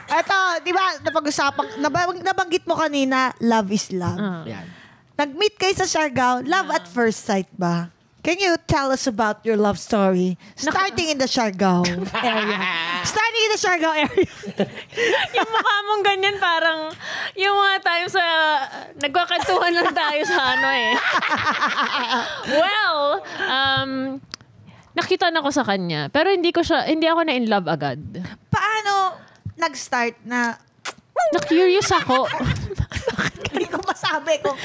Eto, di ba, nabanggit mo kanina, love is love. Yan. Nag-meet kayo sa Siargao, love at first sight ba? Can you tell us about your love story? Starting in the Siargao area. Starting in the Siargao area. Yung mukha mong ganyan, parang yung mga times sa nagkakantuhan lang tayo sa ano eh. Well, nakita na ko sa kanya. Pero hindi ako na in love agad. Paano nag-start na Na-curious ako. hindi ko masabi kung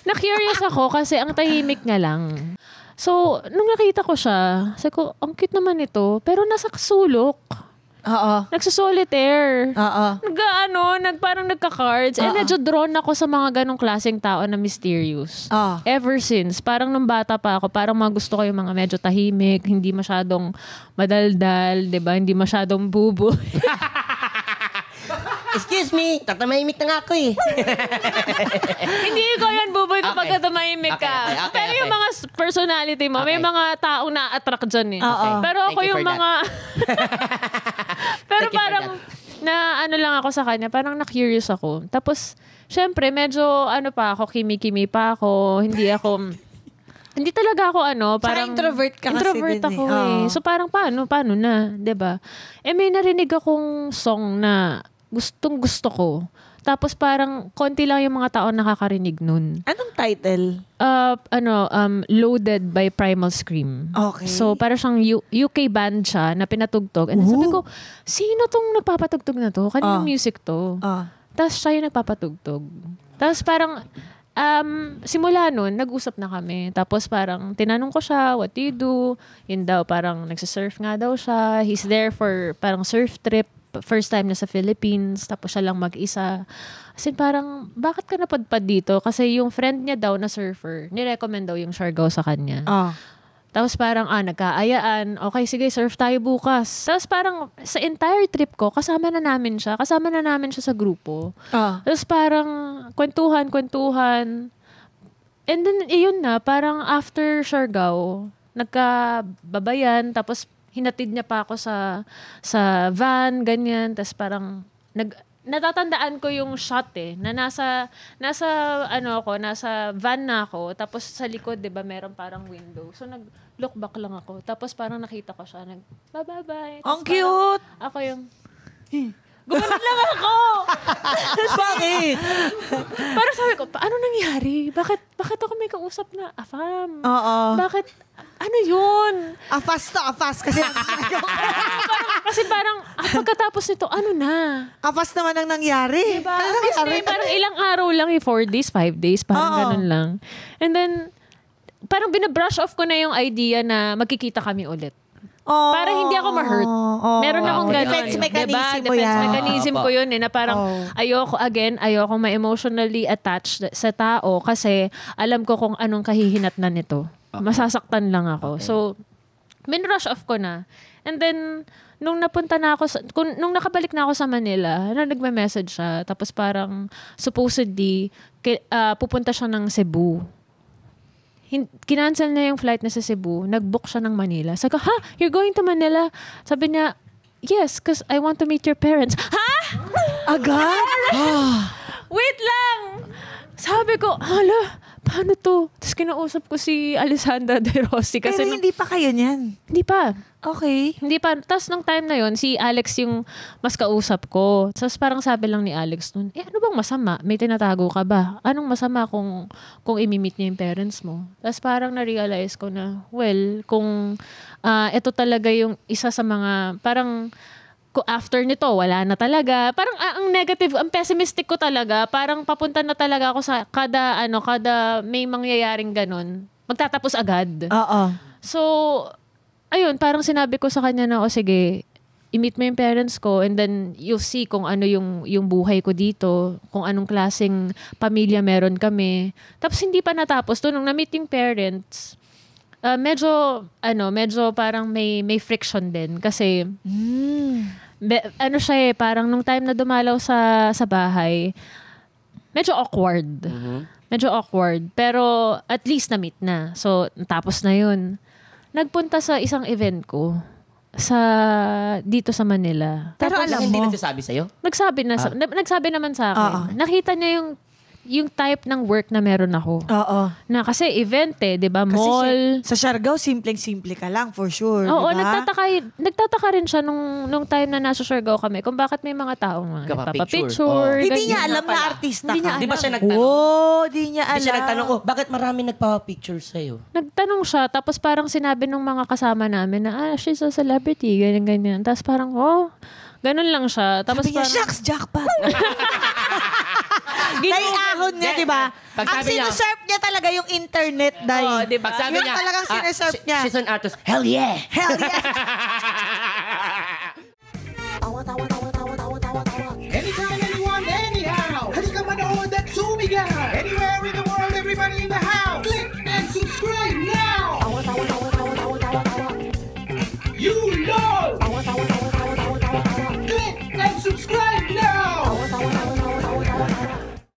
Na-curious ako kasi ang tahimik nga lang. So, nung nakita ko siya, sabi ko, ang cute naman ito. Pero nasa sulok. Oo. Nagsusolitaire. Oo. Parang nagka-cards. And medyo drawn ako sa mga ganong klaseng tao na mysterious. Ever since. Parang nung bata pa ako, parang mga gusto ko yung mga medyo tahimik, hindi masyadong madaldal, diba? Hindi masyadong bubo. Excuse me, tatamahimik na nga ako eh. Hindi ko yan, buboy kapag tumahimik ka. Okay. Pero yung mga personality mo, may mga taong na-attract dyan eh. Pero ako Thank you yung for mga... Pero Thank you for parang, lang ako sa kanya, parang na-curious ako. Tapos, syempre, medyo kimi-kimi pa ako. Hindi talaga ako parang... introvert ka kasi introvert din ako eh. So parang paano na, 'di ba? May narinig akong song na gustong gusto ko. Tapos parang konti lang yung mga tao nakakarinig nun. Anong title? Loaded by Primal Scream. Okay. So parang siyang UK band siya na pinatugtog. And sabi ko, sino tong nagpapatugtog na to? Kaninong music to? Tapos siya yung nagpapatugtog. Tapos parang simula nun, nag-usap na kami. Tapos parang tinanong ko siya, what do you do? Yun daw, parang nagsisurf nga daw siya. He's there for parang surf trip. First time na sa Philippines. Tapos siya lang mag-isa. Kasi parang, bakit ka napadpad dito? Kasi yung friend niya daw na surfer, nirecommend daw yung Siargao sa kanya. Tapos parang, nagkaayaan. Okay, sige, surf tayo bukas. Tapos parang, sa entire trip ko, kasama na namin siya sa grupo. Tapos parang, kwentuhan. And then, iyon na, parang after Siargao, nagkababayan, tapos hinatid niya pa ako sa van, ganyan. Tapos parang, natatandaan ko yung shot na nasa van na ako. Tapos sa likod, di ba, meron parang window. So, nag-look back lang ako. Tapos parang nakita ko siya, bye-bye. Ang cute! Ako yung, gumanon lang ako! Bakit? Parang sabi ko, paano nangyari? Bakit ako may kausap na afam? Bakit? Ano yun? Afast. Kasi kasi parang, pagkatapos nito, ano na? afast naman ang nangyari. Diba? Ano nangyari? Kasi parang ilang araw lang, 4 days, 5 days, parang ganun lang. And then, parang binabrush off ko na yung idea na magkikita kami ulit. Para hindi ako ma-hurt. Meron akong gano'n. Defense mechanism diba? Defense mechanism ko yun na parang ayoko ma-emotionally attached sa tao kasi alam ko kung anong kahihinatnan nito. Masasaktan lang ako. So, min-rush off ko na. And then, nung nakabalik na ako sa Manila, nagme-message siya. Tapos parang, supposedly, pupunta siya ng Cebu. Kinancel na yung flight na sa Cebu. Nag-book siya ng Manila. Sabi ko, you're going to Manila? Sabi niya, yes, because I want to meet your parents. Ha? Agad? Wait lang! Sabi ko, paano to? Tapos kinausap ko si Alessandra De Rossi. Kasi Pero hindi pa kayo niyan. Hindi pa. Okay. Hindi pa. Tapos nung time na yon si Alex yung mas kausap ko. Tapos parang sabi lang ni Alex nun, ano bang masama? May tinatago ka ba? Anong masama kung imi-meet niya yung parents mo? Tapos parang na-realize ko na, kung ito talaga yung isa sa mga, parang, after nito, wala na talaga. Parang ang negative, ang pessimistic ko talaga, parang papunta na talaga ako sa kada may mangyayaring ganun. Magtatapos agad. So, ayun, parang sinabi ko sa kanya na, sige, i-meet mo yung parents ko and then you'll see kung ano yung buhay ko dito, kung anong klaseng pamilya meron kami. Tapos hindi pa natapos to. Nung na-meet yung parents, medyo parang may friction din kasi parang nung time na dumalaw sa bahay, medyo awkward. Medyo awkward. Pero at least na-meet na. So, tapos na yun. Nagpunta sa isang event ko. dito sa Manila. Pero Tapos, alam hindi mo, nagsasabi sa'yo? Nagsabi naman sa akin. Oo. Nakita niya yung type ng work na meron ako. oo. Na kasi event di ba? Kasi Mall. sa Siargao, simpleng-simple ka lang, for sure. Oo, di ba? nagtataka rin siya nung time na nasa Siargao kami kung bakit may mga taong Nagpapapicture. nagpapapicture. Hindi niya ganyan. alam na artista Hindi ka. niya Di ba alam. siya nagtanong? Di niya alam. Di siya nagtanong, bakit marami nagpapapicture sa'yo? Nagtanong siya, tapos parang sinabi nung mga kasama namin na, she's a celebrity, ganyan-ganyan. Tapos parang, ganun lang siya. Tapos Sabi niya, parang, shucks, jackpot. Naiahon niya, di ba? Pag Ang sabi niya- sinuserve niya talaga yung internet, Day. Oo, di ba? Pag sabi Yun niya, talagang sineserve niya. She's an artist. Hell yeah! Hell yeah. Anytime, anyone, anyhow. Halika manood at sumigaw. Anywhere